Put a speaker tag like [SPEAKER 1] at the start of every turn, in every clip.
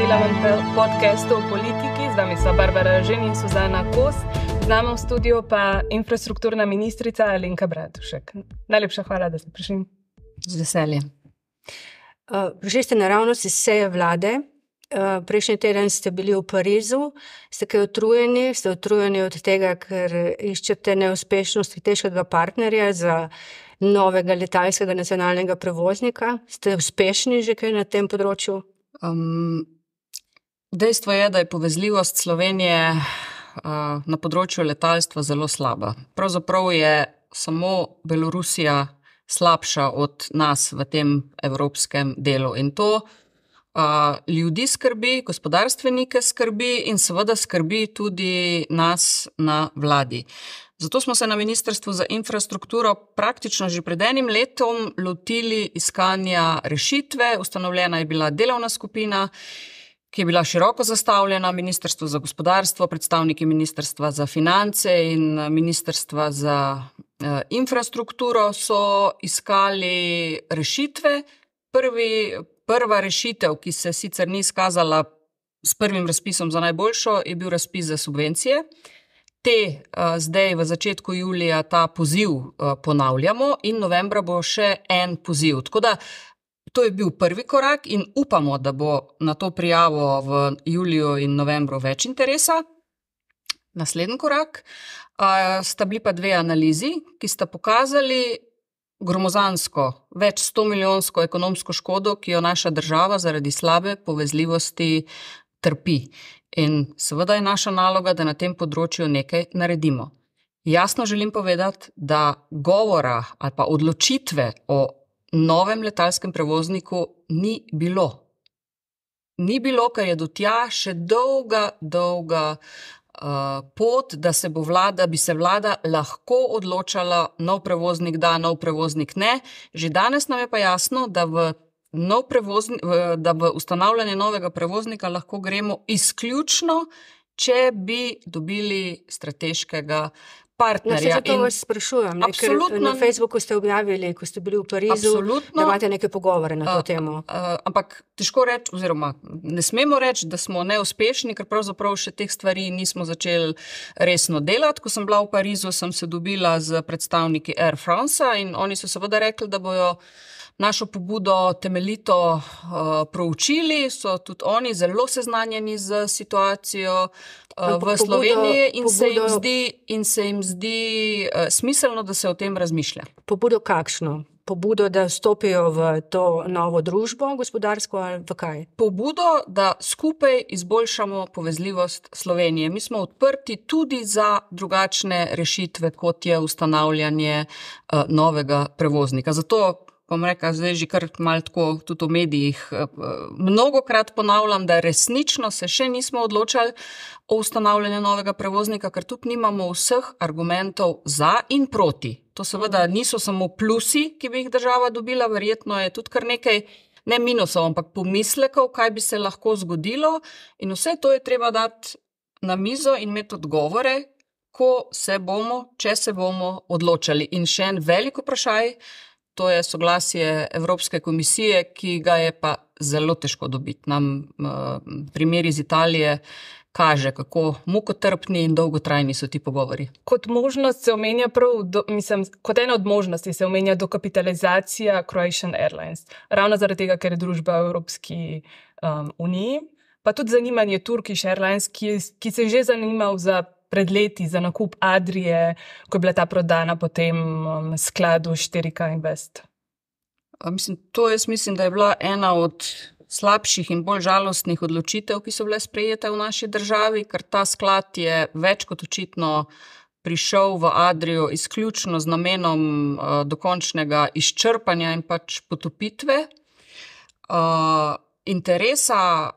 [SPEAKER 1] jubilejnem podcastu o politiki. Z vami so Barbara Žen in Suzana Kos. Z nami v studiu pa infrastrukturna ministrica Alenka Bratušek. Najlepša hvala, da ste prišli.
[SPEAKER 2] Z veseljem.
[SPEAKER 3] Prišli ste naravno iz seje vlade. Prejšnji teden ste bili v Parizu. Ste kaj utrujeni? Ste utrujeni od tega, ker iščete neuspešnost strateškega partnerja za novega letalskega nacionalnega prevoznika. Ste uspešni že kaj na tem področju?
[SPEAKER 2] Dejstvo je, da je povezljivost Slovenije na področju letalstva zelo slaba. Pravzaprav je samo Belorusija slabša od nas v tem evropskem delu. In to ljudi skrbi, gospodarstvenike skrbi in seveda skrbi tudi nas na vladi. Zato smo se na Ministrstvu za infrastrukturo praktično že pred enim letom lotili iskanja rešitve. Ustanovljena je bila delovna skupina, ki je bila široko zastavljena, Ministrstvo za gospodarstvo, predstavniki Ministrstva za finance in Ministrstva za infrastrukturo so iskali rešitve. Prva rešitev, ki se sicer ni izkazala s prvim razpisom za najboljšo, je bil razpis za subvencije. Zdaj v začetku julija ta poziv ponavljamo in novembra bo še en poziv. Tako da to je bil prvi korak in upamo, da bo na to prijavo v juliju in novembru več interesa. Naslednji korak sta bili pa dve analizi, ki sta pokazali gromozansko, več 100 milijonsko ekonomsko škodo, ki jo naša država zaradi slabe povezljivosti trpi. In seveda je naša naloga, da na tem področju nekaj naredimo. Jasno želim povedati, da govora ali pa odločitve o novem letalskem prevozniku ni bilo. Ni bilo, ker je do tja še dolga pot, da bi se vlada lahko odločala, nov prevoznik da, nov prevoznik ne. Že danes nam je pa jasno, da v ustanavljanje novega prevoznika lahko gremo izključno, če bi dobili strateškega partnerja.
[SPEAKER 3] Zato vas sprašujem, ker na Facebooku ste objavili, ko ste bili v Parizu, da imate neke pogovore na to temo.
[SPEAKER 2] Ampak težko reči, oziroma ne smemo reči, da smo neuspešni, ker pravzaprav še teh stvari nismo začeli resno delati. Ko sem bila v Parizu, sem se dobila z predstavniki Air Francea in oni so seveda rekli, da bojo našo pobudo temeljito proučili, so tudi oni zelo seznanjeni z situacijo v Sloveniji in se jim zdi smiselno, da se o tem razmišlja.
[SPEAKER 3] Pobudo kakšno? Pobudo, da vstopijo v to novo družbo gospodarsko ali v kaj?
[SPEAKER 2] Pobudo, da skupaj izboljšamo povezljivost Slovenije. Mi smo odprti tudi za drugačne rešitve, kot je ustanavljanje novega prevoznika. Zato bom rekla, zdaj že kar malo tako tudi v medijih mnogokrat ponavljam, da resnično se še nismo odločali o ustanavljanju novega prevoznika, ker tudi nimamo vseh argumentov za in proti. To seveda niso samo plusi, ki bi jih država dobila, verjetno je tudi kar nekaj, ne minusov, ampak pomislekov, kaj bi se lahko zgodilo in vse to je treba dati na mizo in imeti odgovore, če se bomo odločali. In še en velik vprašaj, to je soglasje Evropske komisije, ki ga je pa zelo težko dobiti. Nam primer iz Italije kaže, kako mukotrpni in dolgotrajni so ti pogovori.
[SPEAKER 1] Kot možnost se omenja kot ena od možnosti se omenja dokapitalizacija Croatian Airlines. Ravno zaradi tega, ker je družba v Evropski uniji, pa tudi zanimanje Turkish Airlines, ki se je že zanimal pred leti za nakup Adrie, ko je bila ta prodana potem skladu 4K Invest.
[SPEAKER 2] Mislim, da je bila ena od slabših in bolj žalostnih odločitev, ki so bile sprejete v naši državi, ker ta sklad je več kot očitno prišel v Adrio izključno z namenom dokončnega izčrpanja in pač potopitve. Interesa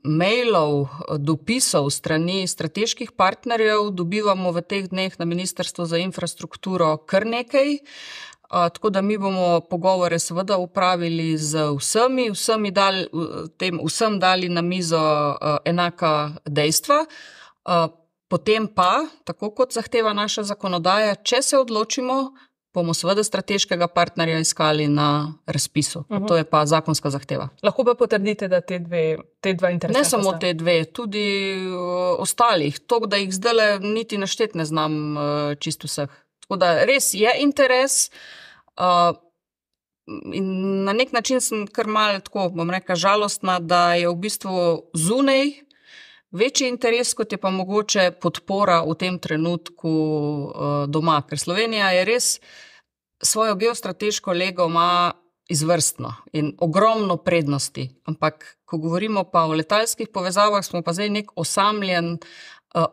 [SPEAKER 2] mailov, dopisov strani strateških partnerjev dobivamo v teh dneh na Ministrstvu za infrastrukturo kar nekaj, tako da mi bomo pogovore seveda upravili z vsem dali na mizo enaka dejstva. Potem pa, tako kot zahteva naša zakonodaja, če se odločimo, bomo seveda strateškega partnerja iskali na razpisu. To je pa zakonska zahteva.
[SPEAKER 1] Lahko pa potrdite, da te dva interesenta
[SPEAKER 2] Ne samo te dve, tudi ostalih. To, da jih zdaj niti naštet ne znam čisto vseh. Tako da res je interes in na nek način sem kar malo tako, bom rekla, žalostna, da je v bistvu zunaj večji interes, kot je pa mogoče podpora v tem trenutku doma. Ker Slovenija je res svojo geostrateško lego ima izvrstno in ogromno prednosti. Ampak, ko govorimo pa o letalskih povezavah, smo pa zdaj nek osamljen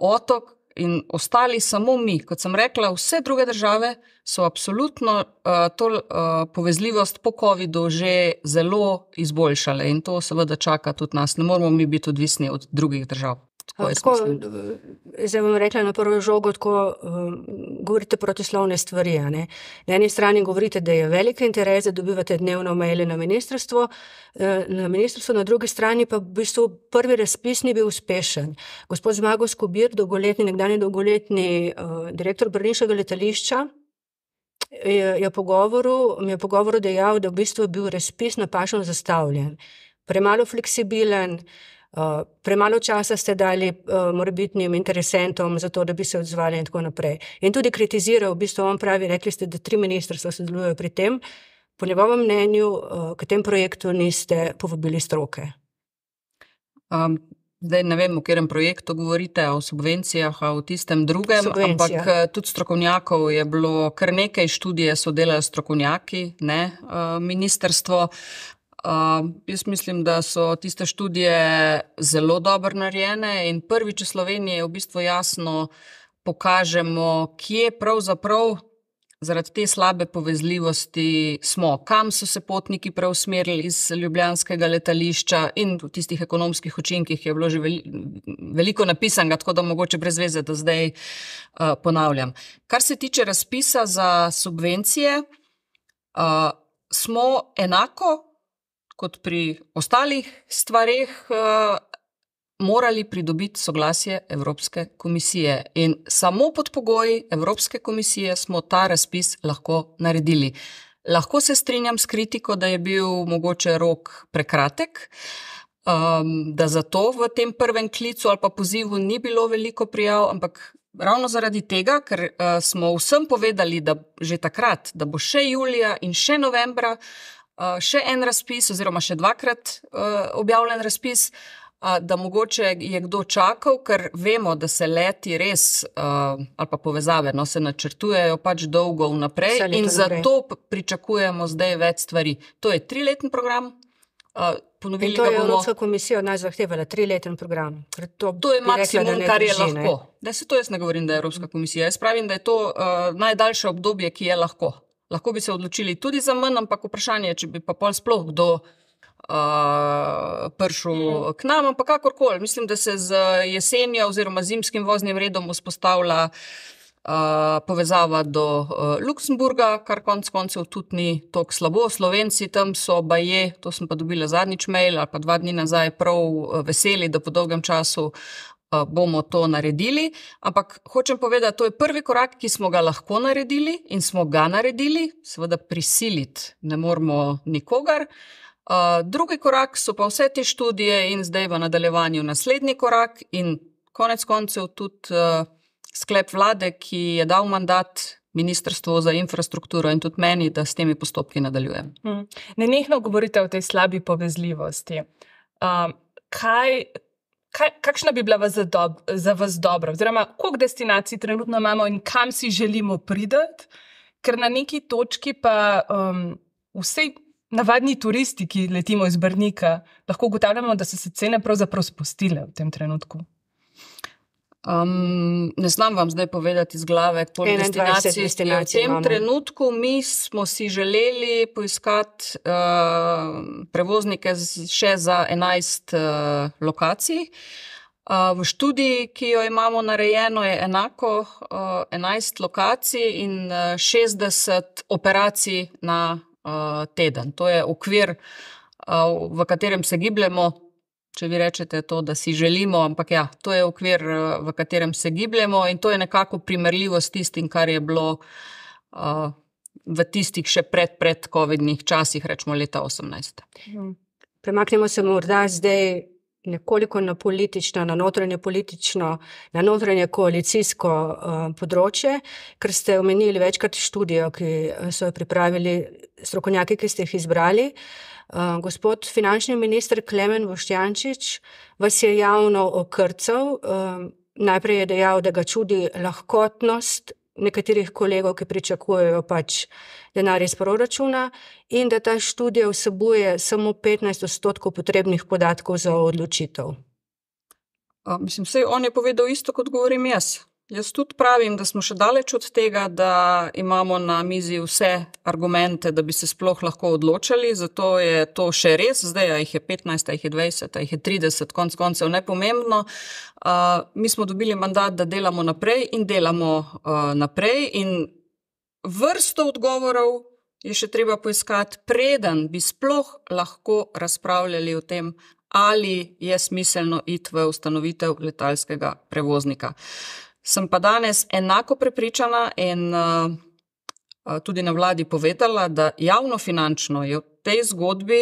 [SPEAKER 2] otok in ostali samo mi. Kot sem rekla, vse druge države so absolutno to povezljivost po covidu že zelo izboljšale in to seveda čaka tudi nas. Ne moramo mi biti odvisni od drugih držav.
[SPEAKER 3] Zdaj bom rekla na prvo žogo, govorite protislovne stvari. Ne? Na eni strani govorite, da je velik interes, da dobivate dnevno maile na ministrstvo, na drugi strani pa v bistvu prvi razpis ni bil uspešen. Gospod Zmago Skobir, nekdanji dolgoletni direktor brniškega letališča, mi je v pogovoru dejal, da v bistvu je bil razpis napačno zastavljen, premalo fleksibilen, premalo časa ste dali morebitnim interesentom za to, da bi se odzvali in tako naprej. In tudi kritiziral, v bistvu on pravi, rekli ste, da 3 ministrstva sodelujejo pri tem. Po njegovem mnenju, k tem projektu niste povabili stroke.
[SPEAKER 2] Zdaj ne vem, o katerem projektu govorite, o subvencijah, o tistem drugem, ampak tudi strokovnjakov je bilo kar nekaj, študije so delali strokovnjaki, ne ministrstvo. Jaz mislim, da so tiste študije zelo dobro narejene in prvič v Sloveniji v bistvu jasno pokažemo, kje pravzaprav zaradi te slabe povezljivosti smo, kam so se potniki preusmerili iz ljubljanskega letališča in v tistih ekonomskih učinkih je bilo že veliko napisanega, tako da mogoče brez veze, da zdaj ponavljam. Kar se tiče razpisa za subvencije, smo enako kot pri ostalih stvareh morali pridobiti soglasje Evropske komisije. In samo pod pogoji Evropske komisije smo ta razpis lahko naredili. Lahko se strinjam s kritiko, da je bil mogoče rok prekratek, da zato v tem prvem klicu ali pa pozivu ni bilo veliko prijav, ampak ravno zaradi tega, ker smo vsem povedali, da že takrat, da bo še julija in še novembra še en razpis oziroma še 2-krat objavljen razpis, da mogoče je kdo čakal, ker vemo, da se leti res, ali pa povezave, se načrtujejo pač dolgo vnaprej in zato pričakujemo zdaj več stvari. To je 3-letni program.
[SPEAKER 3] In to je Evropska komisija od nas zahtevala, 3-leten program.
[SPEAKER 2] To je maksimum, kar je lahko. To jaz ne govorim, da je Evropska komisija. Jaz pravim, da je to najdaljše obdobje, ki je lahko. Lahko bi se odločili tudi za manj, ampak vprašanje je, če bi pa pol sploh kdo prišel k nam, ampak kakorkoli. Mislim, da se z jesenjo oziroma zimskim voznim redom vzpostavlja povezava do Luksemburga, kar konec koncev tudi ni toliko slabo. Slovenci tam so baje, to sem pa dobila zadnjič mail ali pa 2 dni nazaj, prav veseli, da po dolgem času bomo to naredili, ampak hočem povedati, to je prvi korak, ki smo ga lahko naredili in smo ga naredili, seveda prisiliti ne moramo nikogar. Drugi korak so pa vse te študije in zdaj v nadaljevanju naslednji korak in konec koncev tudi sklep vlade, ki je dal mandat Ministrstvu za infrastrukturo in tudi meni, da s temi postopki nadaljujem.
[SPEAKER 1] Nenehno govorite o tej slabi povezljivosti. Kakšna bi bila za vas dobra, oziroma koliko destinacij trenutno imamo in kam si želimo priti, ker na neki točki pa vsej navadni turisti, ki letimo iz Brnika, lahko ugotavljamo, da so se cene pravzaprav spustile v tem trenutku.
[SPEAKER 2] Ne znam vam zdaj povedati iz glave, koliko destinacij v tem trenutku. Mi smo si želeli poiskati prevoznike še za 11 lokacij. V študiji, ki jo imamo narejeno, je enako 11 lokacij in 60 operacij na teden. To je okvir, v katerem se gibljemo. Če vi rečete to, da si želimo, ampak ja, to je okvir, v katerem se gibljemo in to je nekako primerljivo s tistim, kar je bilo v tistih še pred covidnih časih, rečemo leta 18.
[SPEAKER 3] Premaknemo se morda zdaj nekoliko na politično, na notranje koalicijsko področje, ker ste omenili večkrat študijo, ki so jo pripravili strokovnjaki, ki ste jih izbrali. Gospod finančni minister Klemen Boštjančič vas je javno okrcal. Najprej je dejal, da ga čudi lahkotnost nekaterih kolegov, ki pričakujejo denar iz proračuna in da ta študija vsebuje samo 15% potrebnih podatkov za odločitev.
[SPEAKER 2] Saj on je povedal isto, kot govorim jaz. Jaz tudi pravim, da smo še daleč od tega, da imamo na mizi vse argumente, da bi se sploh lahko odločali, zato je to še res, zdaj jih je 15, jih je 20, jih je 30, konec koncev nepomembno. Mi smo dobili mandat, da delamo naprej in delamo naprej in vrsto odgovorov je še treba poiskati, preden bi sploh lahko razpravljali o tem, ali je smiselno iti v ustanovitev letalskega prevoznika. Sem pa danes enako prepričana in tudi na vladi povedala, da javnofinančno je v tej zgodbi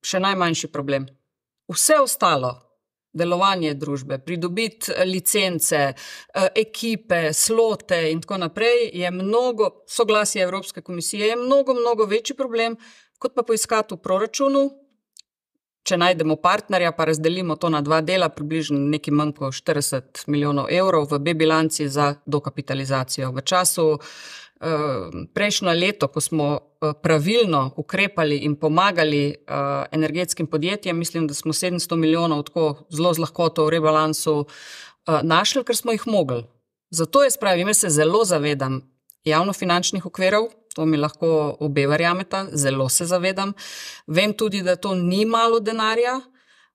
[SPEAKER 2] še najmanjši problem. Vse ostalo, delovanje družbe, pridobiti licence, ekipe, slote in tako naprej, je soglasje Evropske komisije je mnogo večji problem, kot pa poiskati v proračunu. Če najdemo partnerja, pa razdelimo to na 2 dela, približno nekaj manj kot 40 milijonov evrov v B-bilanci za dokapitalizacijo. V času prejšnjo leto, ko smo pravilno ukrepali in pomagali energetskim podjetjem, mislim, da smo 700 milijonov tako zelo z lahkoto v rebalansu našli, ker smo jih mogli. Zato jaz se zelo zavedam javnofinančnih okvirov, to mi lahko obe verjameta, zelo se zavedam. Vem tudi, da to ni malo denarja,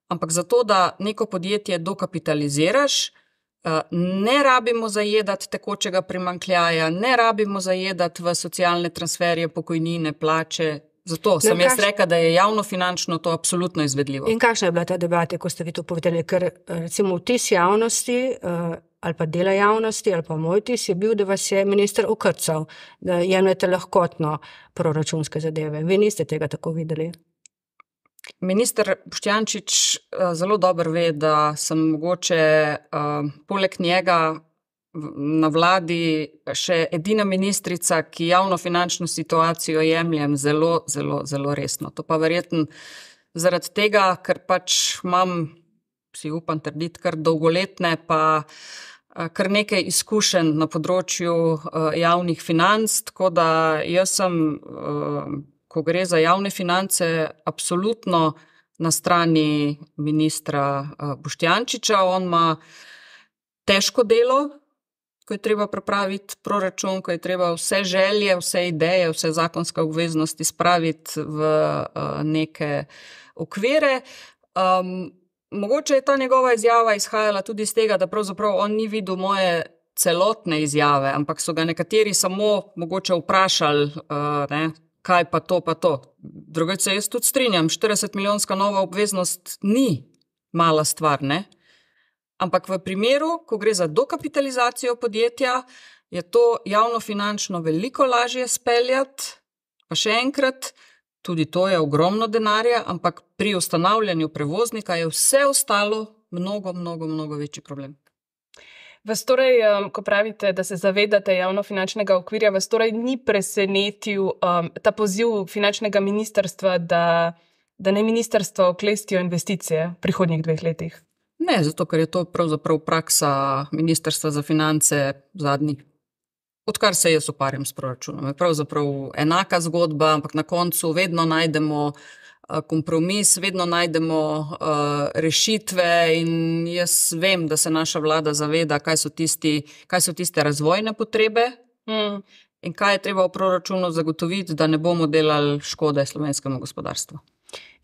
[SPEAKER 2] ampak zato, da neko podjetje dokapitaliziraš, ne rabimo zajedati tekočega primanjkljaja, ne rabimo zajedati v socialne transferje, pokojnine, plače. Zato sem jaz rekla, da je javnofinančno to absolutno izvedljivo.
[SPEAKER 3] In kakšna je bila ta debata, ko ste vi to povedali? Ker recimo vtis javnosti ali pa dela javnosti, ali pa moj vtis je bil, da vas je minister okrcal, da jemljete lahkotno proračunske zadeve. Vi niste tega tako videli?
[SPEAKER 2] Minister Boštjančič zelo dobro ve, da sem mogoče poleg njega na vladi še edina ministrica, ki javnofinančno situacijo jemljem zelo resno. To pa verjetno zaradi tega, ker imam, si upam trditi, kar dolgoletne pa kar nekaj izkušenj na področju javnih financ, tako da jaz sem, ko gre za javne finance, absolutno na strani ministra Boštjančiča. On ima težko delo, ko je treba pripraviti proračun, ko je treba vse želje, vse ideje, vse zakonske obveznosti spraviti v neke okvire. Mogoče je ta njegova izjava izhajala tudi iz tega, da pravzaprav on ni videl moje celotne izjave, ampak so ga nekateri samo mogoče vprašali, kaj pa to. Drugače se jaz tudi strinjam, 40-milijonska nova obveznost ni mala stvar, ne? Ampak v primeru, ko gre za dokapitalizacijo podjetja, je to javnofinančno veliko lažje speljati, pa še enkrat, tudi to je ogromno denarja, ampak pri ustanavljanju prevoznika je vse ostalo mnogo večji problem.
[SPEAKER 1] Vas torej, ko pravite, da se zavedate javnofinančnega okvirja, vas torej ni presenetil ta poziv finančnega ministrstva, da ne ministrstvo oklestijo investicije v prihodnjih 2 letih?
[SPEAKER 2] Ne, zato ker je to pravzaprav praksa Ministrstva za finance zadnjih. Odkar se jaz uparjam s proračunom, je pravzaprav enaka zgodba, ampak na koncu vedno najdemo kompromis, vedno najdemo rešitve in jaz vem, da se naša vlada zaveda, kaj so tiste razvojne potrebe in kaj je treba v proračunu zagotoviti, da ne bomo delali škode slovenskemu gospodarstvu.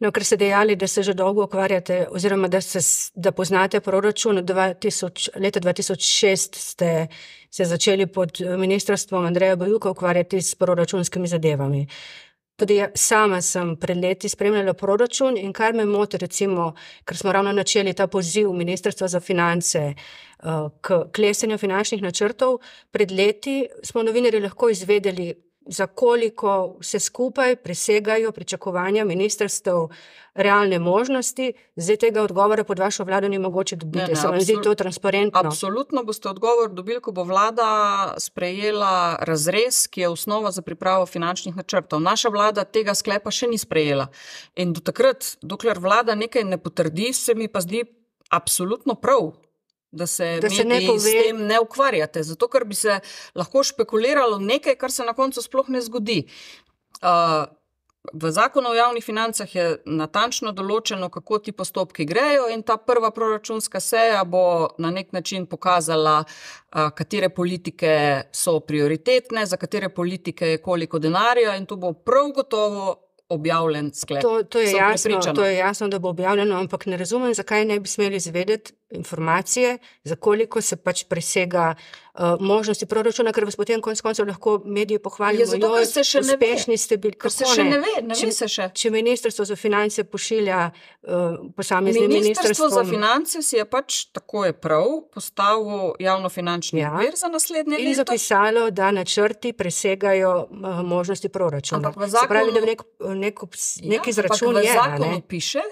[SPEAKER 3] No, ker ste dejali, da se že dolgo ukvarjate, oziroma da poznate proračun, leta 2006 ste se začeli pod ministrstvom Andreja Bajuka ukvarjati s proračunskimi zadevami. Tudi sama sem pred leti spremljala proračun in kar me moti, recimo, ker smo ravno načeli ta poziv Ministrstva za finance k klestenju finančnih načrtov, pred leti smo novinarji lahko izvedeli, za koliko vse skupaj presegajo pričakovanja ministrstev realne možnosti. Zdaj tega odgovora pod vašo vlado ni mogoče dobiti. Se vam zdi to transparentno?
[SPEAKER 2] Absolutno boste odgovor dobili, ko bo vlada sprejela razrez, ki je osnova za pripravo finančnih načrtov. Naša vlada tega sklepa še ni sprejela. In do takrat, dokler vlada nekaj ne potrdi, se mi pa zdi absolutno prav, da se mediji s tem ne ukvarjate, zato ker bi se lahko špekuliralo nekaj, kar se na koncu sploh ne zgodi. V zakonu o javnih financah je natančno določeno, kako ti postopki grejo in ta prva proračunska seja bo na nek način pokazala, katere politike so prioritetne, za katere politike je koliko denarja in tu bo prav gotovo objavljen sklep.
[SPEAKER 3] To je jasno, da bo objavljeno, ampak ne razumem, zakaj ne bi smeli izvedeti informacije, za koliko se pač presega možnosti proračuna, ker vas potem konec koncev lahko mediji pohvalijo, uspešni ste bili.
[SPEAKER 2] Ker se še ne ve se še.
[SPEAKER 3] Če Ministrstvo za finance pošilja posameznim
[SPEAKER 2] Ministrstvo za finance si je pač, tako je prav, postavil javnofinančni okvir za naslednje leto.
[SPEAKER 3] In zapisalo, da načrti presegajo možnosti proračuna. Se pravi, da nek izračun je.
[SPEAKER 2] V zakonu piše,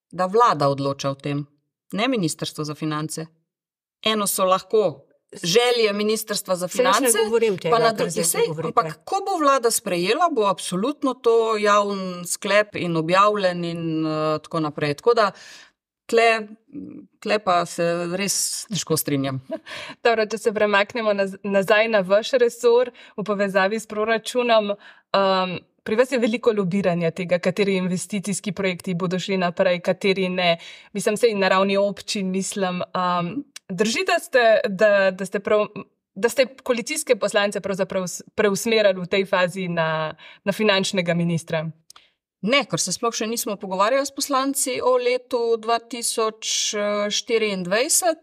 [SPEAKER 2] da vlada odloča o tem. Ne Ministrstvo za finance. Eno so lahko želje Ministrstva za finance, pa na drugi sej, ampak ko bo vlada sprejela, bo absolutno to javn sklep in objavljen in tako naprej. Tako da tle pa se res težko strinjam.
[SPEAKER 1] Dobro, če se premaknemo nazaj na vaš resor v povezavi s proračunom, pri vas je veliko lobiranja tega, kateri investicijski projekti bodo šli naprej, kateri ne. Mislim, sej na ravni občin, mislim. Drži, da ste koalicijske poslance pravzaprav preusmerali v tej fazi na finančnega ministra?
[SPEAKER 2] Ne, ker se sploh še nismo pogovarjali s poslanci o letu 2024.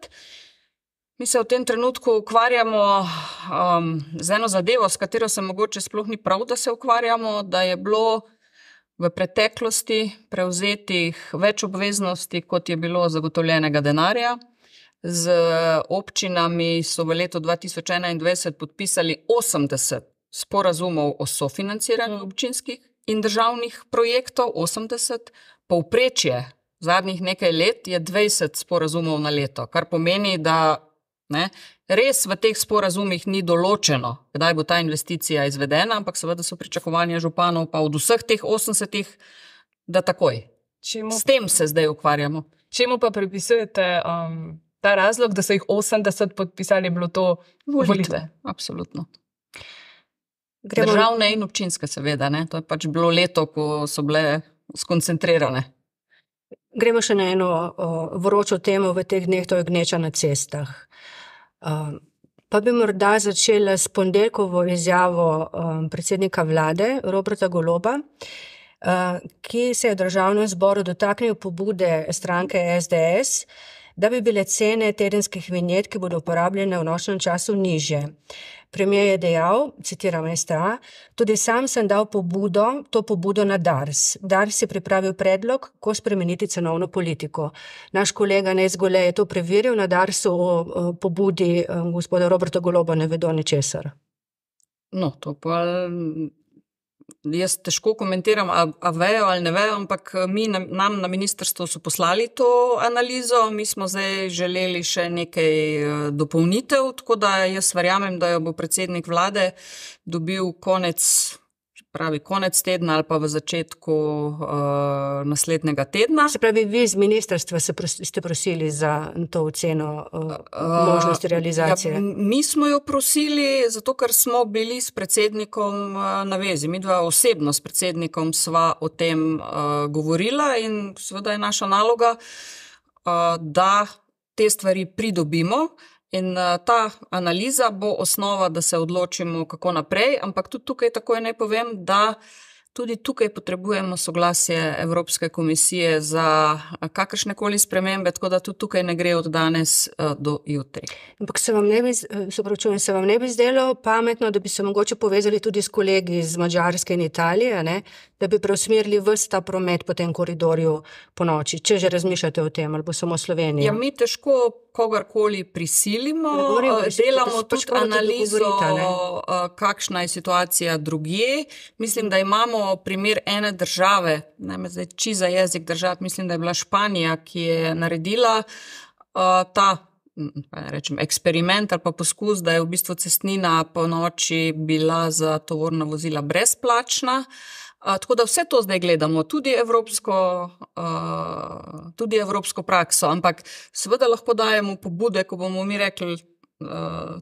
[SPEAKER 2] Mi se v tem trenutku ukvarjamo z eno zadevo, s katero se mogoče sploh ni prav, da se ukvarjamo, da je bilo v preteklosti prevzetih več obveznosti, kot je bilo zagotovljenega denarja. Z občinami so v letu 2021 podpisali 80 sporazumov o sofinanciranju občinskih in državnih projektov, 80. Povprečje zadnjih nekaj let je 20 sporazumov na leto, kar pomeni, da res v teh sporazumih ni določeno, kdaj bo ta investicija izvedena, ampak seveda so pričakovanja županov pa od vseh teh 80, da takoj. S tem se zdaj ukvarjamo.
[SPEAKER 1] Čemu pa pripisujete ta razlog, da so jih 80 podpisali, bilo to volitve?
[SPEAKER 2] Absolutno. Državne in občinske seveda, to je pač bilo leto, ko so bile skoncentrirane.
[SPEAKER 3] Gremo še na eno vročo temo v teh dneh, to je gneča na cestah. Pa bi morda začela s ponedeljkovo izjavo predsednika vlade, Roberta Goloba, ki se je v Državnem zboru dotaknil pobude stranke SDS, da bi bile cene tedenskih vinjet, ki bodo uporabljene v nočnem času, nižje. Premier je dejal, citiram STA, tudi sam sem dal to pobudo na Dars. Dars je pripravil predlog, kako spremeniti cenovno politiko. Naš kolega Nejc Gole je to preveril, na Darsu o pobudi gospoda Roberta Goloba ne vedo ničesar.
[SPEAKER 2] No, to pa jaz težko komentiram, a vejo ali ne vejo, ampak nam na ministrstvu so poslali to analizo, mi smo zdaj želeli še nekaj dopolnitev, tako da jaz verjamem, da jo bo predsednik vlade dobil konec tedna ali pa v začetku naslednjega tedna.
[SPEAKER 3] Se pravi, vi z ministrstva ste prosili za to oceno možnosti realizacije?
[SPEAKER 2] Mi smo jo prosili, zato ker smo bili s predsednikom na vezi. Mi dva osebno s predsednikom sva o tem govorila in seveda je naša naloga, da te stvari pridobimo. In ta analiza bo osnova, da se odločimo, kako naprej, ampak tudi tukaj takoj naj povem, da Tudi tukaj potrebujemo soglasje Evropske komisije za kakršnekoli spremembe, tako da tudi tukaj ne gre od danes do jutri.
[SPEAKER 3] Ampak se vam ne bi zdelo pametno, da bi se mogoče povezali tudi s kolegi iz Madžarske in Italije, ne? Da bi preusmerili ves ta promet po tem koridorju po noči, če že razmišljate o tem, ali bo samo Slovenija?
[SPEAKER 2] Ja, mi težko kogarkoli prisilimo, delamo tudi analizo, kakšna je situacija drugje. Mislim, da imamo primer ene države, ne me zdaj za jezik držati, mislim, da je bila Španija, ki je naredila ta eksperiment ali pa poskus, da je v bistvu cestnina po noči bila za tovorna vozila brezplačna. Tako da vse to zdaj gledamo, tudi evropsko prakso, ampak seveda lahko dajemo pobude, ko bomo mi rekli,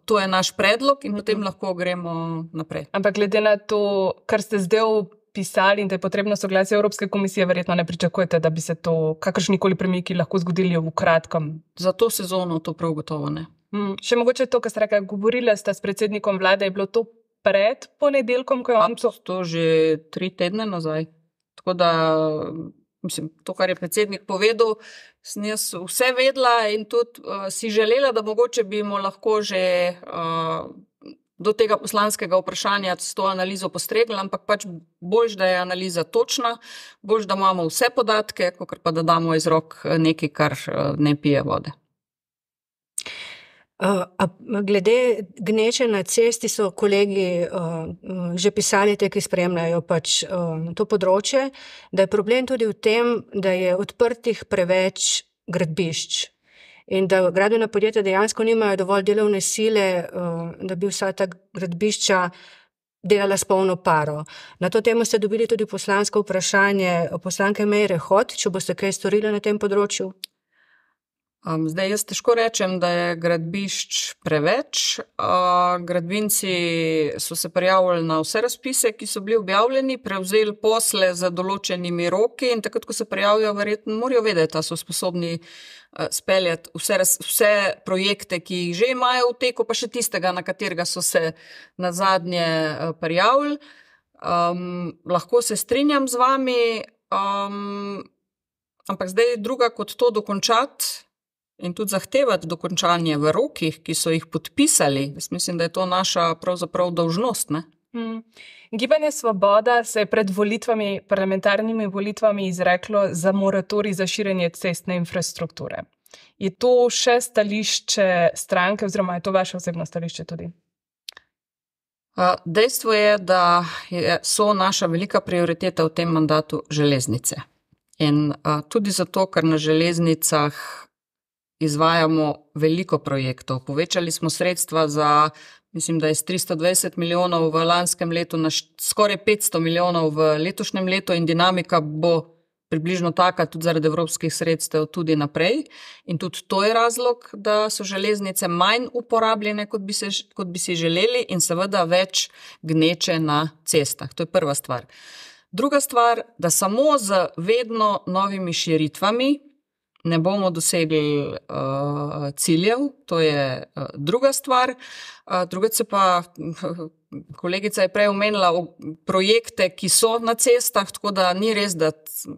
[SPEAKER 2] to je naš predlog in potem lahko gremo naprej.
[SPEAKER 1] Ampak glede na to, kar ste zdaj pisali in da je potrebno soglasje Evropske komisije, verjetno ne pričakujete, da bi se to kakršnikoli premiki lahko zgodili v kratkem.
[SPEAKER 2] Za to sezono to prav gotovo ne.
[SPEAKER 1] Še mogoče to, kar ste rekla, govorila sta s predsednikom vlade, je bilo to pred ponedeljkom, ko je on
[SPEAKER 2] to že 3 tedne nazaj. Tako da, mislim, to, kar je predsednik povedal, sem jaz vse vedela in tudi si želela, da mogoče bi mu lahko že do tega poslanskega vprašanja s to analizo postregla, ampak pač boljš, da je analiza točna, boljš, da imamo vse podatke, kakor pa da damo iz rok nekaj, kar ne pije vode.
[SPEAKER 3] Glede gneče na cesti so kolegi že pisali, te, ki spremljajo pač to področje, da je problem tudi v tem, da je odprtih preveč gradbišč in da gradbena podjetja dejansko nimajo dovolj delovne sile, da bi vsa ta gradbišča delala s polno paro. Na to temo ste dobili tudi poslansko vprašanje poslanke Meire Hot, če boste kaj storili na tem področju?
[SPEAKER 2] Zdaj, jaz težko rečem, da je gradbišč preveč. Gradbinci so se prijavili na vse razpise, ki so bili objavljeni, prevzeli posle za določenimi roki in takrat, ko se prijavijo, verjetno morajo vedeti, da so sposobni speljati vse projekte, ki jih že imajo v teku, pa še tistega, na katerega so se nazadnje prijavili. Lahko se strinjam z vami, ampak zdaj druga kot to dokončati in tudi zahtevati dokončanje v rokih, ki so jih podpisali. Jaz mislim, da je to naša pravzaprav dolžnost, ne?
[SPEAKER 1] Gibanje Svoboda se je pred volitvami, parlamentarnimi volitvami izreklo za moratorij za širjenje cestne infrastrukture. Je to še stališče stranke oziroma je to vaše osebno stališče tudi?
[SPEAKER 2] Dejstvo je, da so naša velika prioriteta v tem mandatu železnice. In tudi zato, ker na železnicah izvajamo veliko projektov. Povečali smo sredstva za, mislim, da je 320 milijonov v lanskem letu na skoraj 500 milijonov v letošnjem letu in dinamika bo približno taka tudi zaradi evropskih sredstev tudi naprej. In tudi to je razlog, da so železnice manj uporabljene, kot bi si želeli in seveda več gneče na cestah. To je prva stvar. Druga stvar, da samo z vedno novimi širitvami ne bomo dosegli ciljev, to je druga stvar. Drugič pa, kolegica je prej omenila projekte, ki so na cestah, tako da ni res, da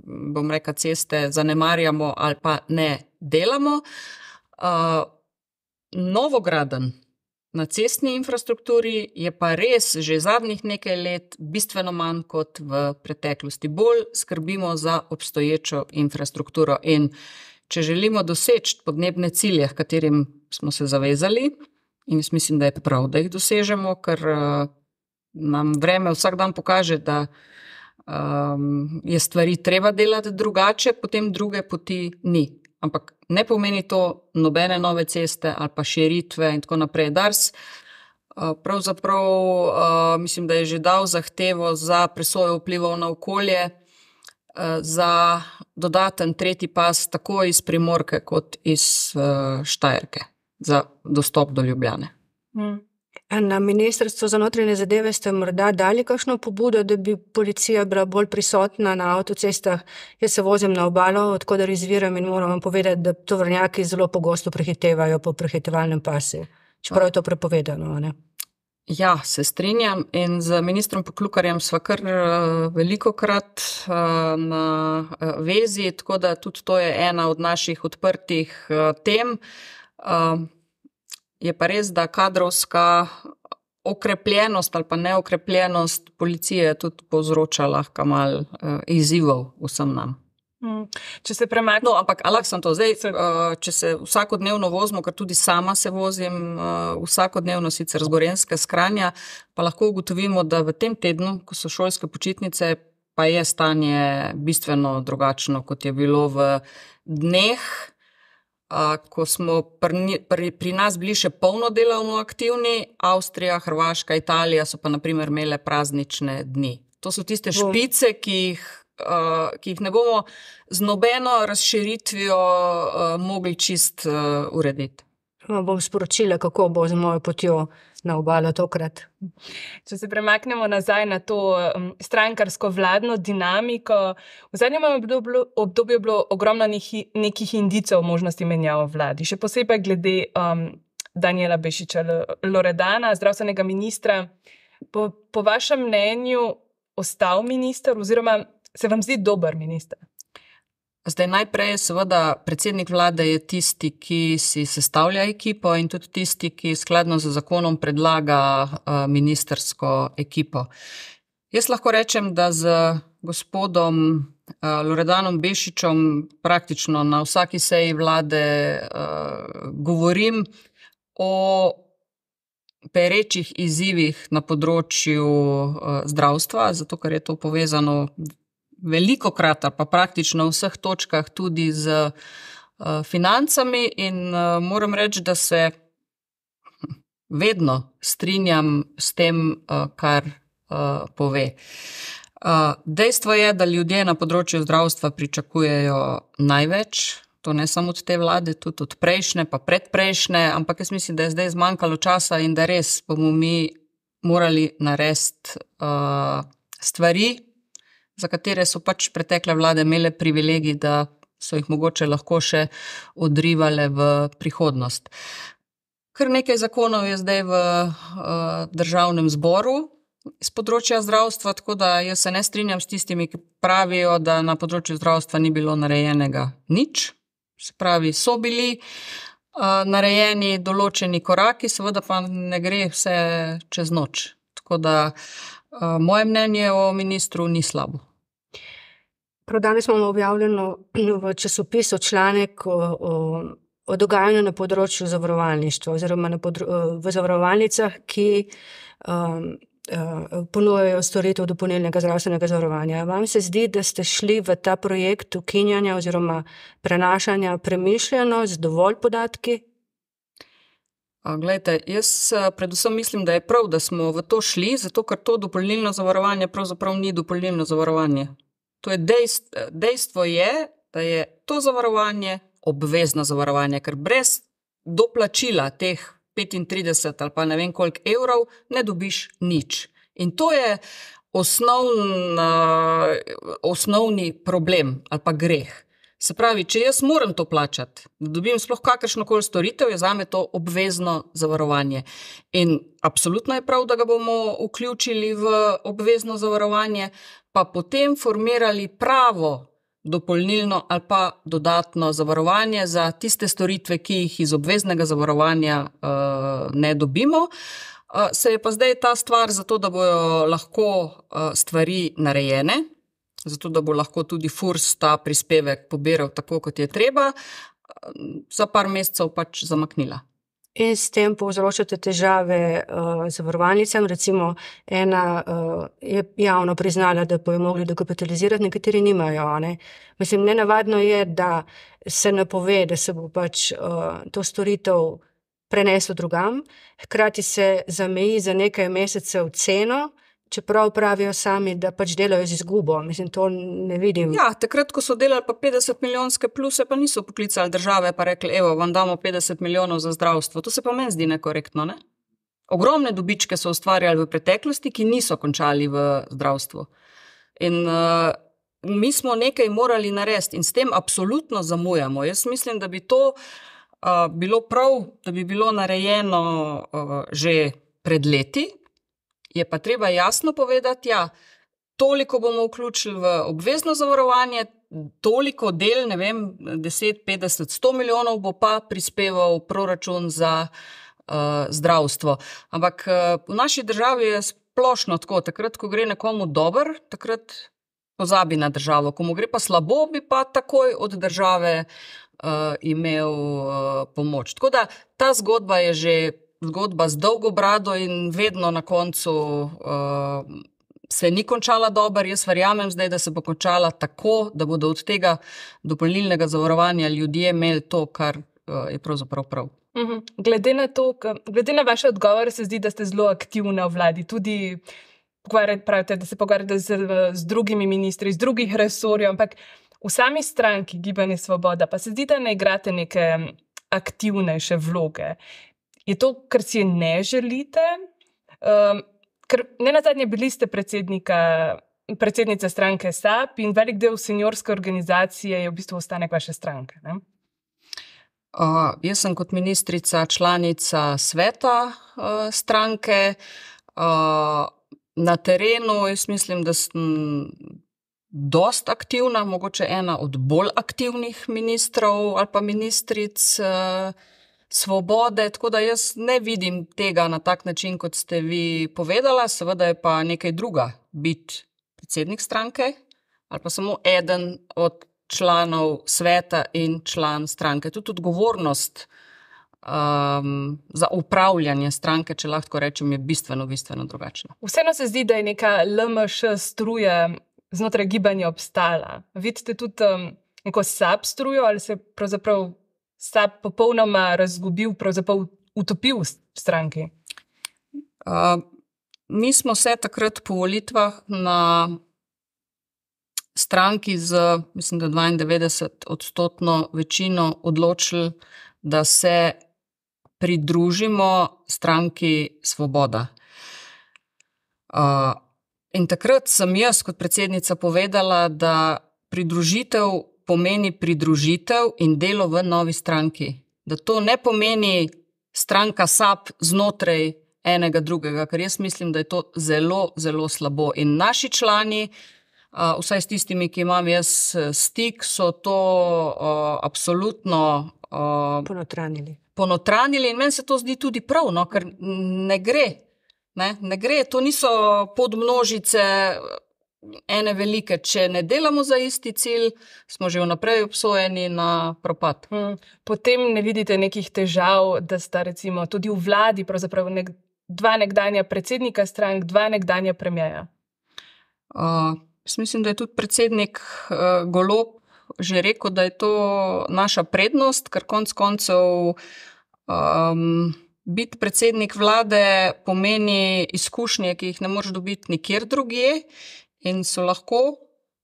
[SPEAKER 2] bom rekla, ceste zanemarjamo ali pa ne delamo. Novogradenj na cestni infrastrukturi je pa res že zadnjih nekaj let bistveno manj kot v preteklosti. Bolj skrbimo za obstoječo infrastrukturo in če želimo doseči podnebne cilje, katerim smo se zavezali, in jaz mislim, da je prav, da jih dosežemo, ker nam vreme vsak dan pokaže, da je stvari treba delati drugače, potem druge poti ni. Ampak ne pomeni to nobene nove ceste ali pa širitve in tako naprej. Dars pravzaprav mislim, da je že dal zahtevo za presojo vplivov na okolje, za dodaten tretji pas tako iz Primorke kot iz Štajerke za dostop do Ljubljane.
[SPEAKER 3] Na Ministrstvu za notranje zadeve ste morda dali kakšno pobudo, da bi policija bila bolj prisotna na avtocestah? Jaz se vozim na obalo, odkudar izviram in moram vam povedati, da tovornjaki zelo pogosto prehitevajo po prehitevalnem pasu. Čeprav je to prepovedano, ne?
[SPEAKER 2] Ja, se strinjam in z ministrom Poklukarjem sva kar velikokrat na vezi, tako da tudi to je ena od naših odprtih tem. Je pa res, da kadrovska okrepljenost ali pa neokrepljenost policije je tudi povzročala malo izzivov vsem nam.
[SPEAKER 1] Če se premaknemo.
[SPEAKER 2] No, ampak lahko sem to zdaj, če se vsakodnevno vozimo, ker tudi sama se vozim vsakodnevno, sicer z Gorenjske s Kranja, pa lahko ugotovimo, da v tem tednu, ko so šolske počitnice, pa je stanje bistveno drugačno, kot je bilo v dneh, ko smo pri nas bili še polno delovno aktivni. Avstrija, Hrvaška, Italija so pa na primer imele praznične dni. To so tiste špice, ki jih ne bomo z nobeno razširitvijo mogli čist urediti.
[SPEAKER 3] Bom sporočila, kako bo z mojo potjo na obalo tokrat.
[SPEAKER 1] Če se premaknemo nazaj na to strankarsko vladno dinamiko, v zadnjem obdobju je bilo ogromno nekih indicov možnosti menjav v vladi, še posebej glede Danijela Bešiča Loredana, zdravstvenega ministra. Po vašem mnenju ostal minister oziroma se vam zdi dober minister?
[SPEAKER 2] Zdaj najprej seveda predsednik vlade je tisti, ki si sestavlja ekipo in tudi tisti, ki skladno z zakonom predlaga ministersko ekipo. Jaz lahko rečem, da z gospodom Loredanom Bešičem praktično na vsaki seji vlade govorim o perečih izzivih na področju zdravstva, zato ker je to povezano velikokrat ali pa praktično v vseh točkah tudi z financami in moram reči, da se vedno strinjam s tem, kar pove. Dejstvo je, da ljudje na področju zdravstva pričakujejo največ, to ne samo od te vlade, tudi od prejšnje pa predprejšnje, ampak jaz mislim, da je zdaj zmanjkalo časa in da res bomo mi morali narediti stvari, za katere so pač pretekle vlade imele privilegij, da so jih mogoče lahko še odrivale v prihodnost. Kar nekaj zakonov je zdaj v državnem zboru z področja zdravstva, tako da jaz se ne strinjam s tistimi, ki pravijo, da na področju zdravstva ni bilo narejenega nič. Se pravi, so bili narejeni določeni koraki, seveda pa ne gre vse čez noč. Tako da moje mnenje o ministru ni slabo.
[SPEAKER 3] Prav danes imamo objavljeno v časopisu članek o dogajanju na področju zavarovalništva oziroma v zavarovalnicah, ki ponujajo storitev dopolnilnega zdravstvenega zavarovanja. Vam se zdi, da ste šli v ta projekt ukinjanja oziroma prenašanja premišljeno z dovolj podatki?
[SPEAKER 2] Glejte, jaz predvsem mislim, da je prav, da smo v to šli, zato ker to dopolnilno zavarovanje pravzaprav ni dopolnilno zavarovanje. To je dejstvo je, da je to zavarovanje obvezno zavarovanje, ker brez doplačila teh 35 ali pa ne vem koliko evrov ne dobiš nič. In to je osnovni problem ali pa greh. Se pravi, če jaz moram to plačati, da dobim sploh kakršnokoli storitev, je zame to obvezno zavarovanje. In absolutno je prav, da ga bomo vključili v obvezno zavarovanje, pa potem formirali pravo dopolnilno ali pa dodatno zavarovanje za tiste storitve, ki jih iz obveznega zavarovanja ne dobimo. Se je pa zdaj ta stvar zato, da bojo lahko stvari narejene, zato da bo lahko tudi FURS ta prispevek pobiral tako, kot je treba, za par mesecev pač zamaknila.
[SPEAKER 3] In s tem povzročate težave zavarovalnicam, recimo ena je javno priznala, da bojo mogli dokapitalizirati, nekateri nimajo. Ne? Mislim, nenavadno je, da se napove, da se bo pač to storitev preneslo drugam, hkrati se zameji za nekaj mesecev ceno, čeprav pravijo sami, da pač delajo z izgubo. Mislim, to ne vidim.
[SPEAKER 2] Ja, takrat, ko so delali pa 50 milijonske pluse, pa niso poklicali države pa rekli, evo, vam damo 50 milijonov za zdravstvo. To se pa meni zdi nekorektno, ne? Ogromne dobičke so ustvarjali v preteklosti, ki niso končali v zdravstvu. In mi smo nekaj morali narediti in s tem absolutno zamujamo. Jaz mislim, da bi to bilo prav, da bi bilo narejeno že pred leti, je pa treba jasno povedati, ja, toliko bomo vključili v obvezno zavarovanje, toliko del, ne vem, 10, 50, 100 milijonov bo pa prispeval proračun za zdravstvo. Ampak v naši državi je splošno tako, takrat, ko gre nekomu dober, takrat pozabi na državo. Ko mu gre pa slabo, bi pa takoj od države imel pomoč. Tako da ta zgodba je že zgodba z dolgo brado in vedno na koncu se ni končala dobro. Jaz verjamem zdaj, da se bo končala tako, da bodo od tega dopolnilnega zavarovanja ljudje imeli to, kar je pravzaprav prav.
[SPEAKER 1] Glede na vaše odgovore se zdi, da ste zelo aktivna v vladi, tudi pravite, da se pogovarjate z drugimi ministri, z drugih resorjev, ampak v sami stranki Gibanje Svoboda pa se zdi, da ne igrate neke aktivnejše vloge. Je to, ker si je ne želite? Ker nenazadnje bili ste predsednica stranke SAB in velik del seniorske organizacije je v bistvu ostanek vaše stranke, ne?
[SPEAKER 2] Jaz sem kot ministrica članica sveta stranke. Na terenu jaz mislim, da sem dost aktivna, mogoče ena od bolj aktivnih ministrov ali pa ministric Svobode, tako da jaz ne vidim tega na tak način, kot ste vi povedala. Seveda je pa nekaj druga biti predsednik stranke ali pa samo eden od članov sveta in član stranke. Tudi odgovornost za upravljanje stranke, če lahko rečem, je bistveno drugačna.
[SPEAKER 1] Vseeno se zdi, da je neka LMŠ struja znotraj gibanja obstala. Vidite tudi neko SAB strujo ali se pravzaprav SAB popolnoma razgubil, pravzaprav utopil v stranki?
[SPEAKER 2] Mi smo se takrat po volitvah na stranki z, mislim, da 92% večino odločili, da se pridružimo stranki Svoboda. In takrat sem jaz kot predsednica povedala, da pridružitev pomeni pridružitev in delo v novi stranki. Da to ne pomeni stranka SAB znotraj enega drugega, ker jaz mislim, da je to zelo slabo. In naši člani, vsaj s tistimi, ki imam jaz stik, so to absolutno ponotranili in meni se to zdi tudi prav, no, ker ne gre, to niso podmnožice ene velike. Če ne delamo za isti cilj, smo že vnaprej obsojeni na propad.
[SPEAKER 1] Potem ne vidite nekih težav, da sta recimo tudi v vladi pravzaprav dva nekdanja predsednika strank, dva nekdanja premierja?
[SPEAKER 2] Mislim, da je tudi predsednik Golob že rekel, da je to naša prednost, ker konec koncev biti predsednik vlade pomeni izkušnje, ki jih ne moreš dobiti nikjer drugje in so lahko,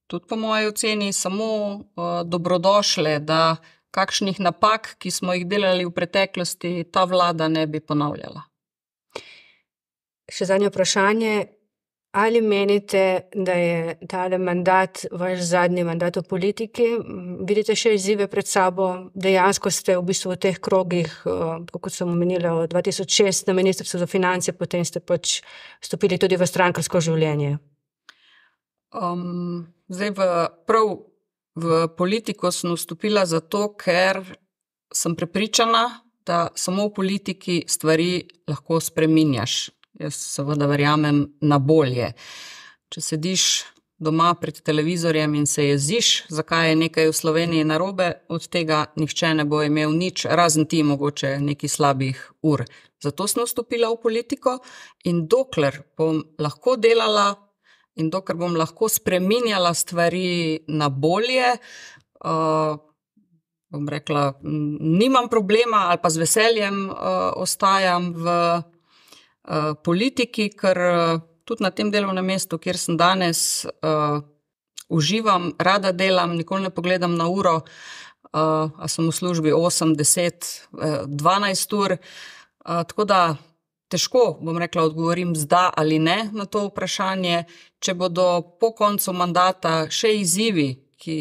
[SPEAKER 2] tudi po moji oceni, samo dobrodošle, da kakšnih napak, ki smo jih delali v preteklosti, ta vlada ne bi ponavljala.
[SPEAKER 3] Še zadnje vprašanje. Ali menite, da je tale mandat, vaš zadnji mandat v politiki, vidite še izzive pred sabo? Dejansko ste v bistvu v teh krogih, kot sem omenila, od 2006 na Ministrstvu za finance, potem ste pač vstopili tudi v strankarsko življenje.
[SPEAKER 2] Zdaj v politiko sem vstopila zato, ker sem prepričana, da samo v politiki stvari lahko spreminjaš. Jaz seveda verjamem na bolje. Če sediš doma pred televizorjem in se jeziš, zakaj je nekaj v Sloveniji narobe, od tega nihče ne bo imel nič, razen ti mogoče nekaj slabih ur. Zato sem vstopila v politiko in dokler bom lahko delala in dokler bom lahko spreminjala stvari na bolje, bom rekla, nimam problema ali pa z veseljem ostajam v politiki, ker tudi na tem delovnem mestu, kjer sem danes, uživam, rada delam, nikoli ne pogledam na uro, a sem v službi 8, 10, 12 ur, tako da težko, bom rekla, odgovorim z da ali ne na to vprašanje. Če bodo po koncu mandata še izzivi, ki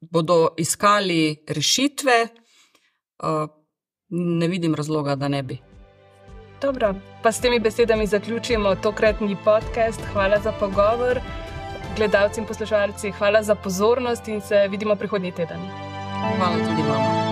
[SPEAKER 2] bodo iskali rešitve, ne vidim razloga, da ne bi.
[SPEAKER 1] Dobro, pa s temi besedami zaključimo tokratni podcast. Hvala za pogovor. Gledalci in poslušalci, hvala za pozornost in se vidimo prihodnji teden.
[SPEAKER 2] Hvala tudi vam.